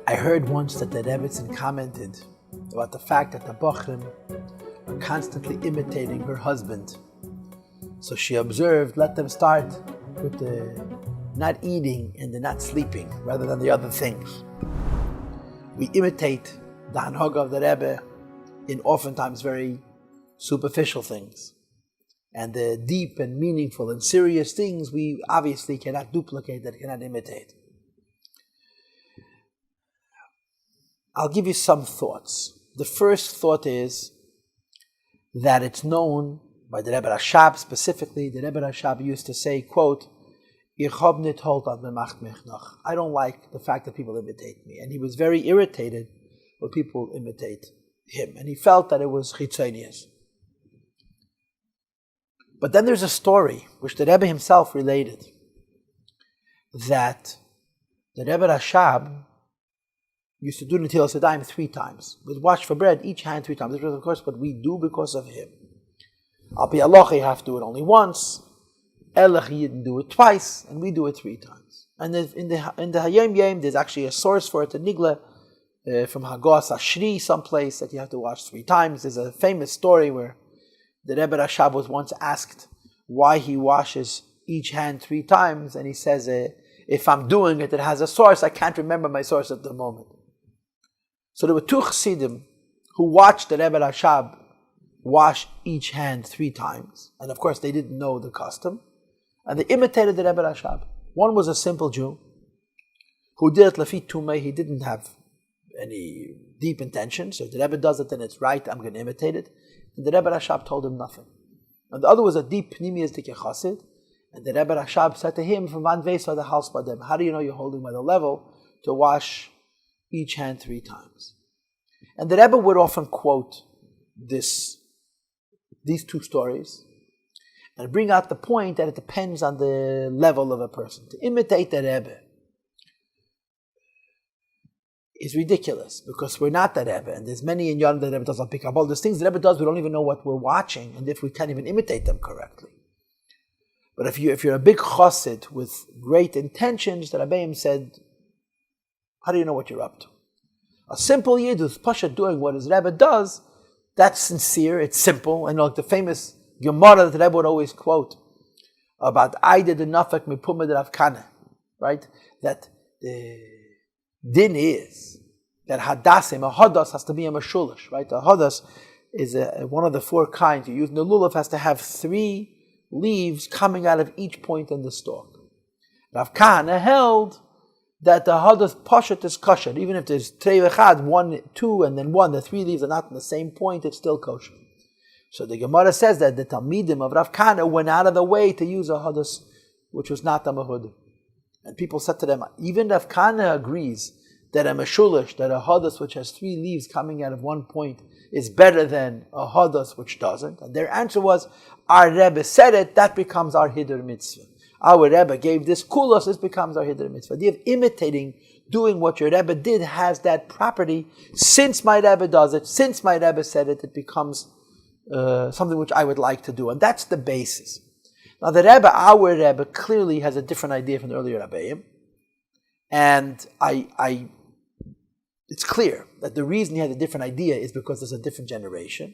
I heard once that the Rebbe commented about the fact that the Bochrim are constantly imitating her husband. So she observed, let them start with the not eating and the not sleeping rather than the other things. We imitate the Hanhag of the Rebbe in oftentimes very superficial things. And the deep and meaningful and serious things we obviously cannot duplicate, that cannot imitate. I'll give you some thoughts. The first thought is that it's known by the Rebbe Rashab specifically. The Rebbe Rashab used to say, quote, I don't like the fact that people imitate me. And he was very irritated when people imitate him. And he felt that it was chitzonius. But then there's a story which the Rebbe himself related, that the Rebbe Rashab used to do Netilas Yadayim 3 times. With wash for bread, each hand 3 times. This was, of course, what we do because of him. Al Pi Halacha, you have to do it only once. Elech, you didn't do it twice, and we do it 3 times. And in the Hayom Yom, there's actually a source for it, a Nigla, from Hagos Ashri, someplace, that you have to wash 3 times. There's a famous story where the Rebbe Rashab was once asked why he washes each hand 3 times, and he says, if I'm doing it, it has a source. I can't remember my source at the moment. So there were 2 Chassidim who watched the Rebbe Rashab wash each hand 3 times. And of course, they didn't know the custom. And they imitated the Rebbe Rashab. One was a simple Jew who did it Lafi Tumei. He didn't have any deep intention. So if the Rebbe does it, then it's right. I'm going to imitate it. And the Rebbe Rashab told him nothing. And the other was a deep Pnimiyas Dike Chassid. And the Rebbe Rashab said to him, from Van Vesa, the house by them, how do you know you're holding by the level to wash each hand 3 times? And the Rebbe would often quote these 2 stories and bring out the point that it depends on the level of a person. To imitate the Rebbe is ridiculous because we're not the Rebbe, and there's many in Yom the Rebbe doesn't pick up all those things the Rebbe does. We don't even know what we're watching, and if we can't even imitate them correctly. But if you're a big chassid with great intentions, the Rebbeim said, how do you know what you're up to? A simple yid who's pasha doing what his Rebbe does, that's sincere, it's simple. And like the famous Gemara that the Rebbe would always quote about Aida de Nafek Mipuma de Ravkana, right? That the din is that hadasim, a hadas has to be a mashulish, right? A hadas is one of the 4 kinds you use. The lulav has to have 3 leaves coming out of each point in the stalk. Ravkana held that the hadas pashat is kosher. Even if there's trei v'chad, 1, 2, and then 1, the 3 leaves are not in the same point, it's still kosher. So the Gemara says that the Talmidim of Rav Kana went out of the way to use a hadas which was not a mahud. And people said to them, even Rav Kana agrees that a mashulish, that a hadas which has 3 leaves coming out of 1 point is better than a hadas which doesn't. And their answer was, our Rebbe said it, that becomes our hidur mitzvah. Our Rebbe gave this kulos, this becomes our hidur mitzvah. The idea of imitating, doing what your Rebbe did has that property. Since my Rebbe does it, since my Rebbe said it, it becomes something which I would like to do. And that's the basis. Now the Rebbe, our Rebbe, clearly has a different idea from the earlier Rebbeim. And it's clear that the reason he had a different idea is because there's a different generation.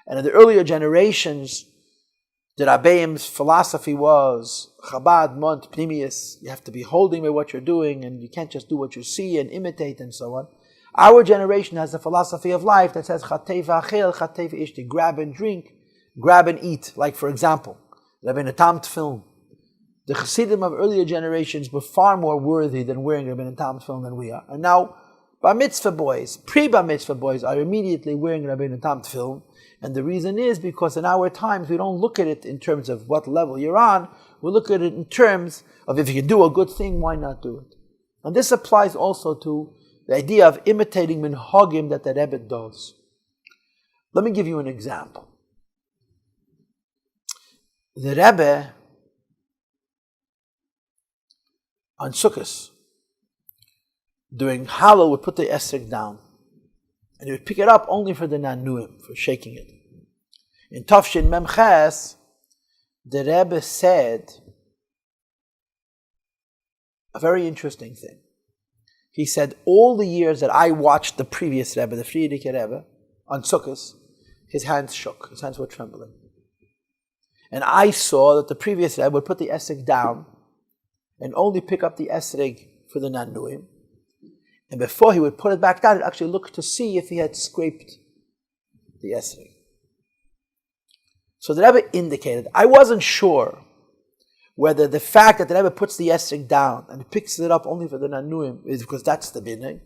And in the earlier generations, the Rabbeim's philosophy was Chabad, Mont, Pnimius. You have to be holding by what you're doing, and you can't just do what you see and imitate and so on. Our generation has a philosophy of life that says Chatei v'achel, Chatei v'ishti, grab and drink, grab and eat. Like for example, Rabbeinu Tam Tefillin. The Chassidim of earlier generations were far more worthy than wearing Rabbeinu Tam Tefillin than we are. And now, Bar Mitzvah boys, pre-Bar Mitzvah boys are immediately wearing Rabbeinu Tam Tefillin. And the reason is because in our times we don't look at it in terms of what level you're on. We look at it in terms of if you can do a good thing, why not do it? And this applies also to the idea of imitating minhagim that the Rebbe does. Let me give you an example. The Rebbe on Sukkot during Hallel would put the esrog down. And he would pick it up only for the nanuim, for shaking it. In Tafshin Memches, the Rebbe said a very interesting thing. He said, all the years that I watched the previous Rebbe, the Friedricher Rebbe, on Sukkot, his hands shook, his hands were trembling. And I saw that the previous Rebbe would put the esrog down and only pick up the esrog for the nanuim. And before he would put it back down, he'd actually look to see if he had scraped the esrog. So the Rebbe indicated, I wasn't sure whether the fact that the Rebbe puts the esrog down and picks it up only for the nanuim is because that's the binyan,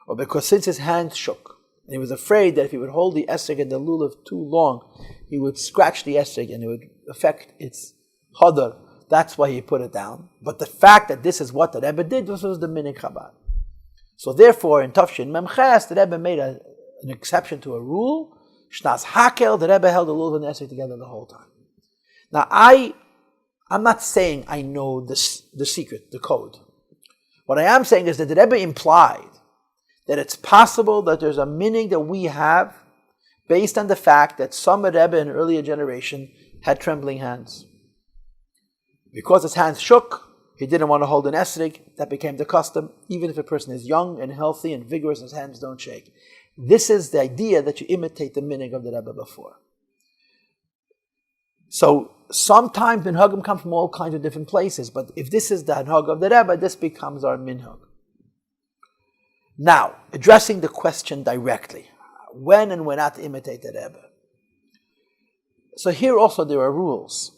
or because since his hands shook, and he was afraid that if he would hold the esrog in the lulav too long, he would scratch the esrog and it would affect its hadar. That's why he put it down. But the fact that this is what the Rebbe did, this was the minig Chabad. So therefore, in Tafshin Memches, the Rebbe made an exception to a rule. Shnas Hakel, the Rebbe held the lulav and the esrog together the whole time. Now I'm not saying I know the secret, the code. What I am saying is that the Rebbe implied that it's possible that there's a minig that we have based on the fact that some Rebbe in an earlier generation had trembling hands. Because his hands shook, he didn't want to hold an esrog. That became the custom. Even if a person is young and healthy and vigorous, his hands don't shake. This is the idea that you imitate the minig of the Rebbe before. So sometimes minhagim come from all kinds of different places, but if this is the minhag of the Rebbe, this becomes our minhag. Now, addressing the question directly, when and when not to imitate the Rebbe. So here also there are rules.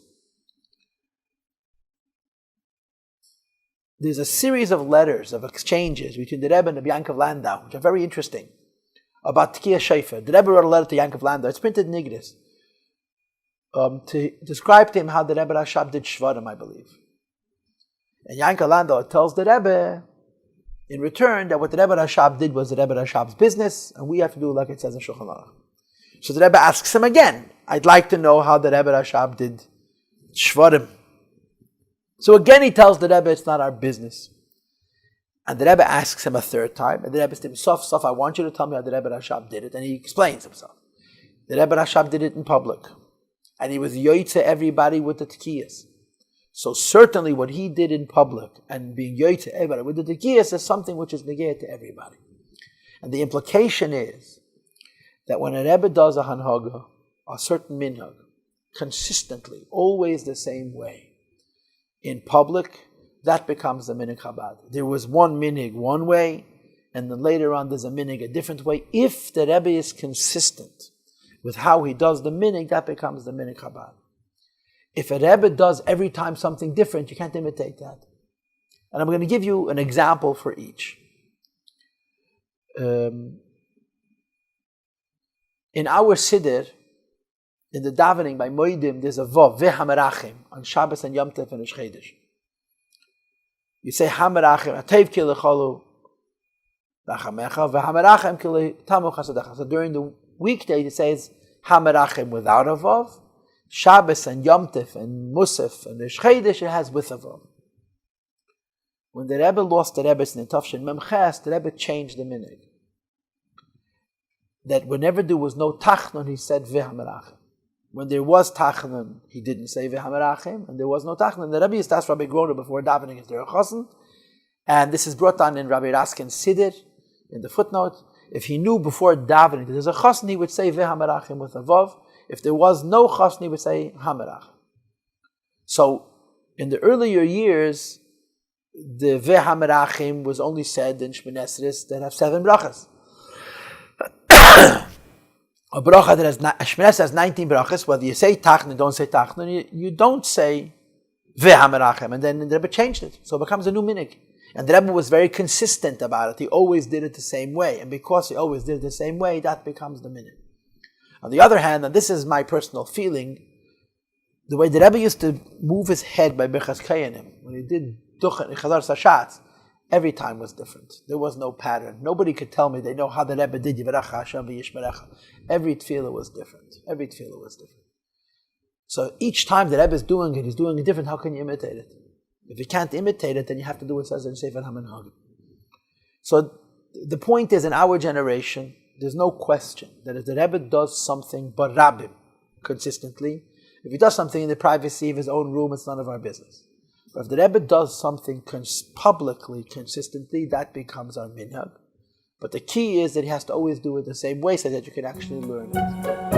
There's a series of letters, of exchanges between the Rebbe and the Yankov Landau, which are very interesting, about Tkiyah Shofar. The Rebbe wrote a letter to Yankov Landau. It's printed in Nigris. To describe to him how the Rebbe Rashab did Shvarim, I believe. And Yankov Landau tells the Rebbe, in return, that what the Rebbe Rashab did was the Rebbe Rashab's business, and we have to do like it says in Shulchan Aruch. So the Rebbe asks him again, I'd like to know how the Rebbe Rashab did Shvarim. So again he tells the Rebbe, it's not our business. And the Rebbe asks him a third time, and the Rebbe says, Sof, I want you to tell me how the Rebbe Rashab did it. And he explains himself. The Rebbe Rashab did it in public. And he was yoytze everybody with the tkiyas. So certainly what he did in public and being yoytze everybody with the tkiyas is something which is negayah to everybody. And the implication is that when a Rebbe does a hanhaga, a certain minhag, consistently, always the same way, in public, that becomes the minig Chabad. There was one minig one way, and then later on there's a minig a different way. If the Rebbe is consistent with how he does the minig, that becomes the minig Chabad. If a Rebbe does every time something different, you can't imitate that. And I'm going to give you an example for each. In our Siddur, in the davening by Moedim, there's a Vav, Vehamerachim, on Shabbos and Yom Tov and Rosh Chodesh. You say Hamerachim, Atev ki lechalu rachamecha, Vehamerachim ki letamu chasadecha. So during the weekday, it says Hamerachim without a Vav. Shabbos and Yom Tov and Musaf and Rosh Chodesh, it has with a Vav. When the Rebbe lost the Rebbe in Tafshin Memches, the Rebbe changed the minig. That whenever there was no Tachnun, he said Vehamerachim. When there was Tachnun, he didn't say Vehamerachim, and there was no Tachnun. The Rebbe used to ask Rabbi Grona before davening if there a chassan, and this is brought down in Rabbi Raskin's Siddur, in the footnote. If he knew before davening that there's a chassan, he would say Vehamerachim with a Vav. If there was no chassan, he would say Hamerachim. So, in the earlier years, the Vehamerachim was only said in Shmoneh Esrei that have 7 brachas. A bracha that has Shmoneh Esrei has 19 brachas, whether you say Tachnun, don't say Tachnun, you don't say Vehamerachim, and then the Rebbe changed it. So it becomes a new minig. And the Rebbe was very consistent about it. He always did it the same way. And because he always did it the same way, that becomes the minig. On the other hand, and this is my personal feeling, the way the Rebbe used to move his head by Birchas Kohanim, when he did Duchen, Chazar Sashatz, every time was different. There was no pattern. Nobody could tell me they know how the Rebbe did Yivarecha Hashem v'Yishmerecha. Every tefillah was different. Every tefillah was different. So each time the Rebbe is doing it, he's doing it different. How can you imitate it? If you can't imitate it, then you have to do what it says in Sefer HaMinhag. So the point is, in our generation, there's no question that if the Rebbe does something but Rabbim consistently, if he does something in the privacy of his own room, it's none of our business. But if the Rebbe does something publicly, consistently, that becomes our minhag. But the key is that he has to always do it the same way so that you can actually learn it.